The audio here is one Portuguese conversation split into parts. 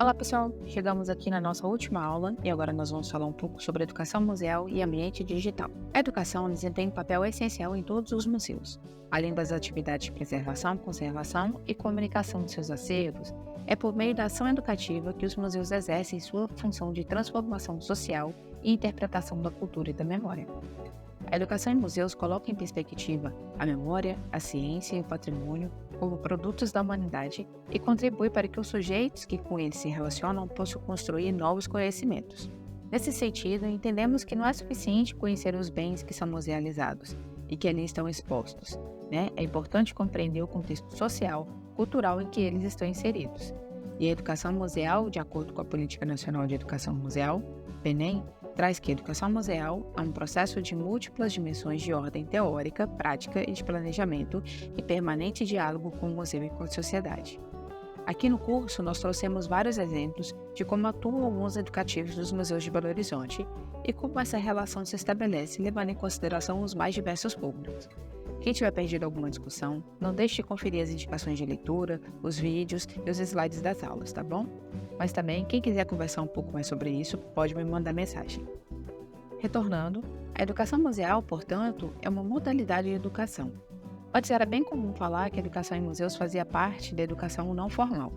Olá pessoal, chegamos aqui na nossa última aula e agora nós vamos falar um pouco sobre educação museal e ambiente digital. A educação desempenha um papel essencial em todos os museus. Além das atividades de preservação, conservação e comunicação de seus acervos, é por meio da ação educativa que os museus exercem sua função de transformação social e interpretação da cultura e da memória. A educação em museus coloca em perspectiva a memória, a ciência e o patrimônio como produtos da humanidade e contribui para que os sujeitos que com eles se relacionam possam construir novos conhecimentos. Nesse sentido, entendemos que não é suficiente conhecer os bens que são musealizados e que ali estão expostos, É importante compreender o contexto social, cultural em que eles estão inseridos. E a educação museal, de acordo com a Política Nacional de Educação Museal, PNEM, traz que a educação museal é um processo de múltiplas dimensões de ordem teórica, prática e de planejamento e permanente diálogo com o museu e com a sociedade. Aqui no curso, nós trouxemos vários exemplos de como atuam alguns educativos dos museus de Belo Horizonte e como essa relação se estabelece, levando em consideração os mais diversos públicos. Quem tiver perdido alguma discussão, não deixe de conferir as indicações de leitura, os vídeos e os slides das aulas, tá bom? Mas também, quem quiser conversar um pouco mais sobre isso, pode me mandar mensagem. Retornando, a educação museal, portanto, é uma modalidade de educação. Antes era bem comum falar que a educação em museus fazia parte da educação não formal.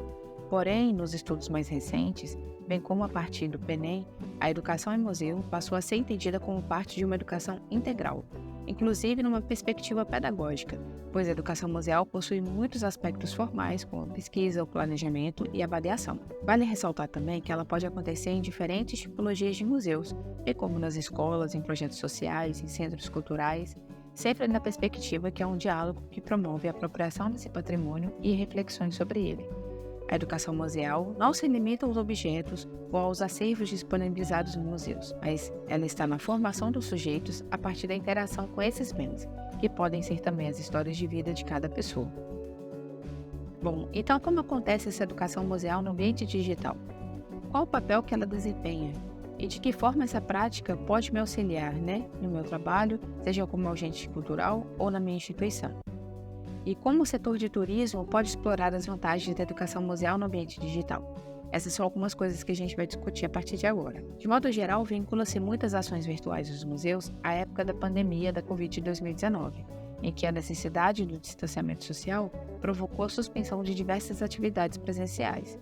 Porém, nos estudos mais recentes, bem como a partir do PNEM, a educação em museu passou a ser entendida como parte de uma educação integral, inclusive numa perspectiva pedagógica, pois a educação museal possui muitos aspectos formais, como a pesquisa, o planejamento e a avaliação. Vale ressaltar também que ela pode acontecer em diferentes tipologias de museus, bem como nas escolas, em projetos sociais, em centros culturais, sempre na perspectiva que é um diálogo que promove a apropriação desse patrimônio e reflexões sobre ele. A educação museal não se limita aos objetos ou aos acervos disponibilizados nos museus, mas ela está na formação dos sujeitos a partir da interação com esses bens, que podem ser também as histórias de vida de cada pessoa. Bom, então como acontece essa educação museal no ambiente digital? Qual o papel que ela desempenha? E de que forma essa prática pode me auxiliar, no meu trabalho, seja como agente cultural ou na minha instituição? E como o setor de turismo pode explorar as vantagens da educação museal no ambiente digital? Essas são algumas coisas que a gente vai discutir a partir de agora. De modo geral, vincula-se muitas ações virtuais dos museus à época da pandemia da Covid-19, em que a necessidade do distanciamento social provocou a suspensão de diversas atividades presenciais.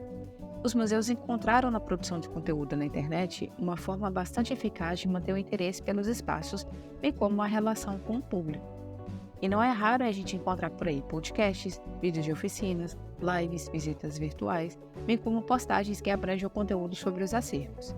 Os museus encontraram na produção de conteúdo na internet uma forma bastante eficaz de manter o interesse pelos espaços, bem como a relação com o público. E não é raro a gente encontrar por aí podcasts, vídeos de oficinas, lives, visitas virtuais, bem como postagens que abrangem o conteúdo sobre os acervos.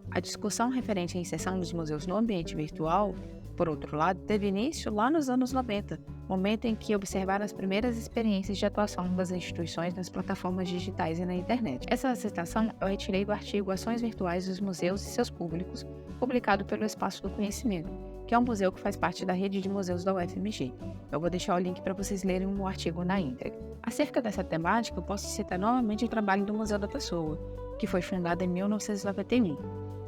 A discussão referente à inserção dos museus no ambiente virtual, por outro lado, teve início lá nos anos 90, momento em que observaram as primeiras experiências de atuação das instituições nas plataformas digitais e na internet. Essa citação eu retirei do artigo Ações Virtuais dos Museus e seus Públicos, publicado pelo Espaço do Conhecimento, que é um museu que faz parte da rede de museus da UFMG. Eu vou deixar o link para vocês lerem o artigo na íntegra. Acerca dessa temática, eu posso citar novamente o trabalho do Museu da Pessoa, que foi fundado em 1991.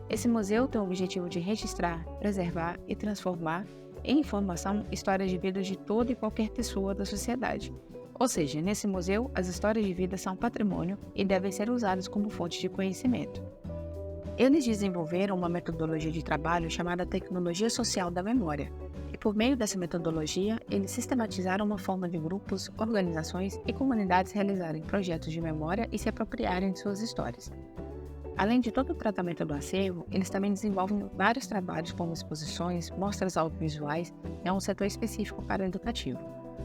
Esse museu tem o objetivo de registrar, preservar e transformar em informação histórias de vida de toda e qualquer pessoa da sociedade. Ou seja, nesse museu, as histórias de vida são patrimônio e devem ser usadas como fonte de conhecimento. Eles desenvolveram uma metodologia de trabalho chamada Tecnologia Social da Memória, e por meio dessa metodologia, eles sistematizaram uma forma de grupos, organizações e comunidades realizarem projetos de memória e se apropriarem de suas histórias. Além de todo o tratamento do acervo, eles também desenvolvem vários trabalhos como exposições, mostras audiovisuais e um setor específico para o educativo.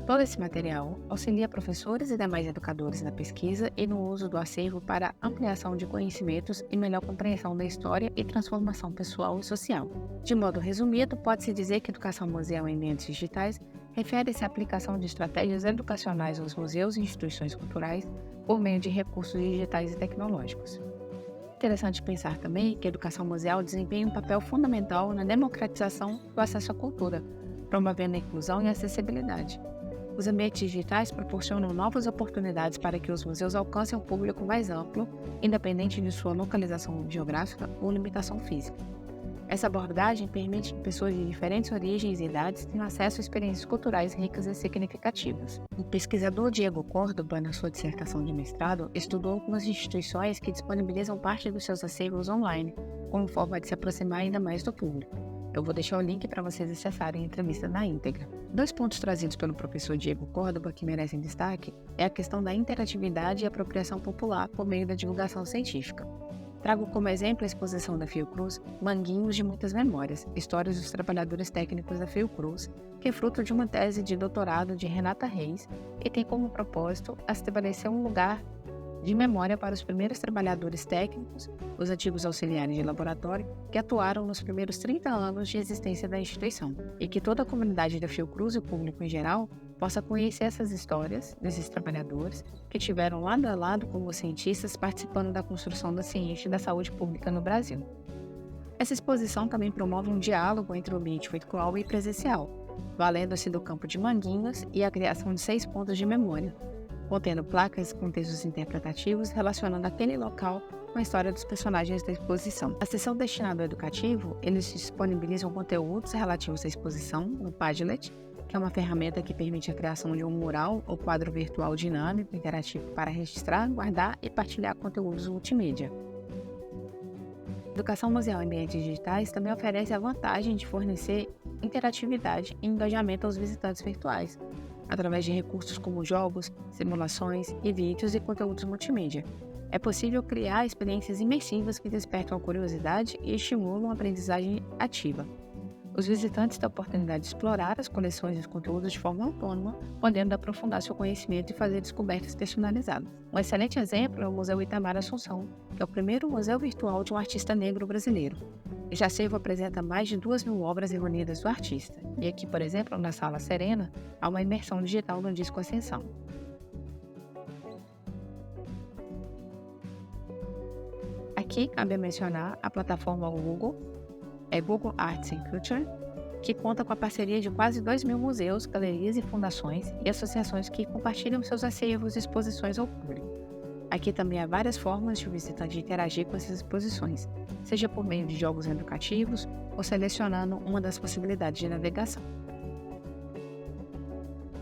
Todo esse material auxilia professores e demais educadores na pesquisa e no uso do acervo para ampliação de conhecimentos e melhor compreensão da história e transformação pessoal e social. De modo resumido, pode-se dizer que educação museal em ambientes digitais refere-se à aplicação de estratégias educacionais aos museus e instituições culturais por meio de recursos digitais e tecnológicos. Interessante pensar também que a educação museal desempenha um papel fundamental na democratização do acesso à cultura, promovendo a inclusão e a acessibilidade. Os ambientes digitais proporcionam novas oportunidades para que os museus alcancem um público mais amplo, independente de sua localização geográfica ou limitação física. Essa abordagem permite que pessoas de diferentes origens e idades tenham acesso a experiências culturais ricas e significativas. O pesquisador Diego Córdoba, na sua dissertação de mestrado, estudou algumas instituições que disponibilizam parte dos seus acervos online, como forma de se aproximar ainda mais do público. Eu vou deixar o link para vocês acessarem a entrevista na íntegra. 2 pontos trazidos pelo professor Diego Córdoba que merecem destaque é a questão da interatividade e apropriação popular por meio da divulgação científica. Trago como exemplo a exposição da Fiocruz Manguinhos de Muitas Memórias, histórias dos trabalhadores técnicos da Fiocruz, que é fruto de uma tese de doutorado de Renata Reis e tem como propósito estabelecer um lugar de memória para os primeiros trabalhadores técnicos, os antigos auxiliares de laboratório, que atuaram nos primeiros 30 anos de existência da instituição, e que toda a comunidade da Fiocruz e o público em geral possa conhecer essas histórias desses trabalhadores que tiveram lado a lado como cientistas participando da construção da ciência e da saúde pública no Brasil. Essa exposição também promove um diálogo entre o ambiente virtual e presencial, valendo-se do campo de Manguinhos e a criação de 6 pontos de memória, contendo placas com textos interpretativos relacionando aquele local com a história dos personagens da exposição. A seção destinada ao educativo, eles disponibilizam conteúdos relativos à exposição no Padlet, que é uma ferramenta que permite a criação de um mural ou quadro virtual dinâmico interativo para registrar, guardar e partilhar conteúdos multimídia. A educação museal em ambientes digitais também oferece a vantagem de fornecer interatividade e engajamento aos visitantes virtuais, através de recursos como jogos, simulações e vídeos e conteúdos multimídia. É possível criar experiências imersivas que despertam a curiosidade e estimulam a aprendizagem ativa. Os visitantes têm a oportunidade de explorar as coleções e os conteúdos de forma autônoma, podendo aprofundar seu conhecimento e fazer descobertas personalizadas. Um excelente exemplo é o Museu Itamar Assunção, que é o primeiro museu virtual de um artista negro brasileiro. Este acervo apresenta mais de 2.000 obras reunidas do artista. E aqui, por exemplo, na Sala Serena, há uma imersão digital no disco Ascensão. Aqui cabe mencionar a plataforma Google Arts and Culture, que conta com a parceria de quase 2.000 museus, galerias e fundações e associações que compartilham seus acervos e exposições ao público. Aqui também há várias formas de o visitante interagir com essas exposições, seja por meio de jogos educativos ou selecionando uma das possibilidades de navegação.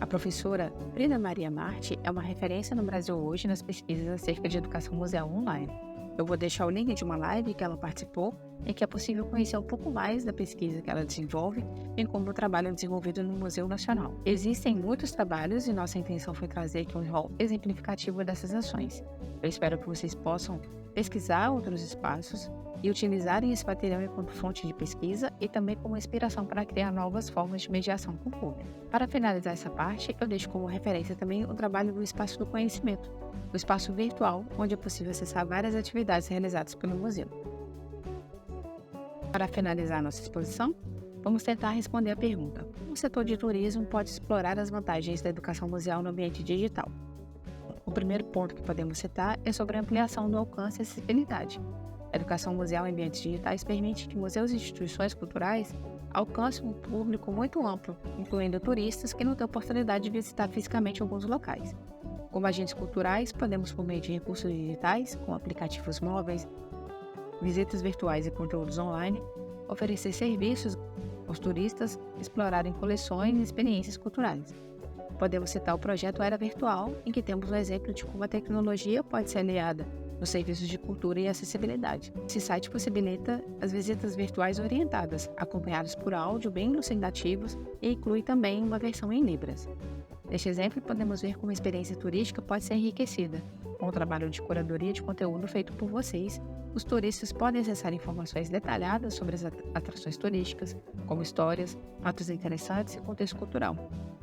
A professora Frida Maria Marti é uma referência no Brasil hoje nas pesquisas acerca de educação museal online. Eu vou deixar o link de uma live que ela participou em que é possível conhecer um pouco mais da pesquisa que ela desenvolve, bem como o trabalho desenvolvido no Museu Nacional. Existem muitos trabalhos e nossa intenção foi trazer aqui um rol exemplificativo dessas ações. Eu espero que vocês possam pesquisar outros espaços e utilizarem esse material enquanto fonte de pesquisa e também como inspiração para criar novas formas de mediação com o público. Para finalizar essa parte, eu deixo como referência também o trabalho do Espaço do Conhecimento, o espaço virtual onde é possível acessar várias atividades realizadas pelo museu. Para finalizar nossa exposição, vamos tentar responder a pergunta: como o setor de turismo pode explorar as vantagens da educação museal no ambiente digital? O primeiro ponto que podemos citar é sobre a ampliação do alcance e acessibilidade. A educação museal em ambientes digitais permite que museus e instituições culturais alcancem um público muito amplo, incluindo turistas que não têm oportunidade de visitar fisicamente alguns locais. Como agentes culturais, podemos, por meio de recursos digitais, como aplicativos móveis, visitas virtuais e conteúdos online, oferecer serviços aos turistas, explorarem coleções e experiências culturais. Podemos citar o projeto Era Virtual, em que temos um exemplo de como a tecnologia pode ser aliada nos serviços de cultura e acessibilidade. Esse site possibilita as visitas virtuais orientadas, acompanhadas por áudio bem elucidativos e inclui também uma versão em Libras. Neste exemplo, podemos ver como a experiência turística pode ser enriquecida. Com o trabalho de curadoria de conteúdo feito por vocês, os turistas podem acessar informações detalhadas sobre as atrações turísticas, como histórias, fatos interessantes e contexto cultural,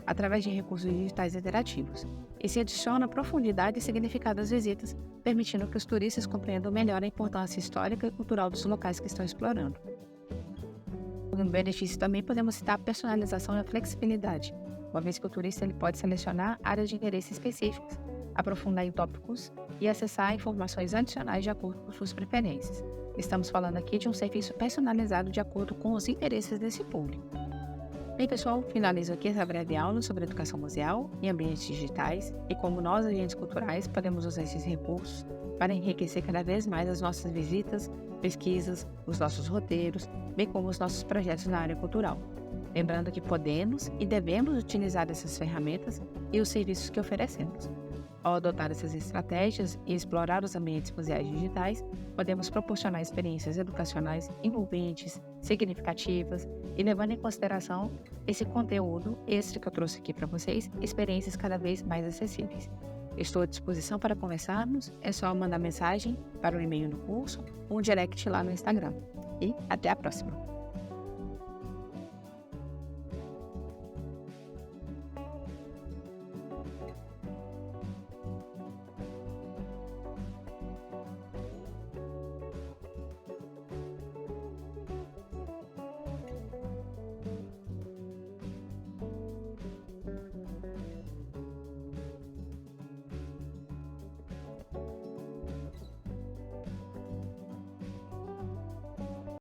através de recursos digitais interativos. E se adiciona profundidade e significado às visitas, permitindo que os turistas compreendam melhor a importância histórica e cultural dos locais que estão explorando. Como benefício também podemos citar a personalização e a flexibilidade, uma vez que o turista ele pode selecionar áreas de interesse específicas, aprofundar em tópicos e acessar informações adicionais de acordo com suas preferências. Estamos falando aqui de um serviço personalizado de acordo com os interesses desse público. Bem, pessoal, finalizo aqui essa breve aula sobre educação museal em ambientes digitais e como nós, agentes culturais, podemos usar esses recursos para enriquecer cada vez mais as nossas visitas pesquisas, os nossos roteiros, bem como os nossos projetos na área cultural. Lembrando que podemos e devemos utilizar essas ferramentas e os serviços que oferecemos. Ao adotar essas estratégias e explorar os ambientes museais digitais, podemos proporcionar experiências educacionais envolventes, significativas e, levando em consideração esse conteúdo extra que eu trouxe aqui para vocês, experiências cada vez mais acessíveis. Estou à disposição para conversarmos, é só mandar mensagem para o e-mail do curso ou um direct lá no Instagram. E até a próxima!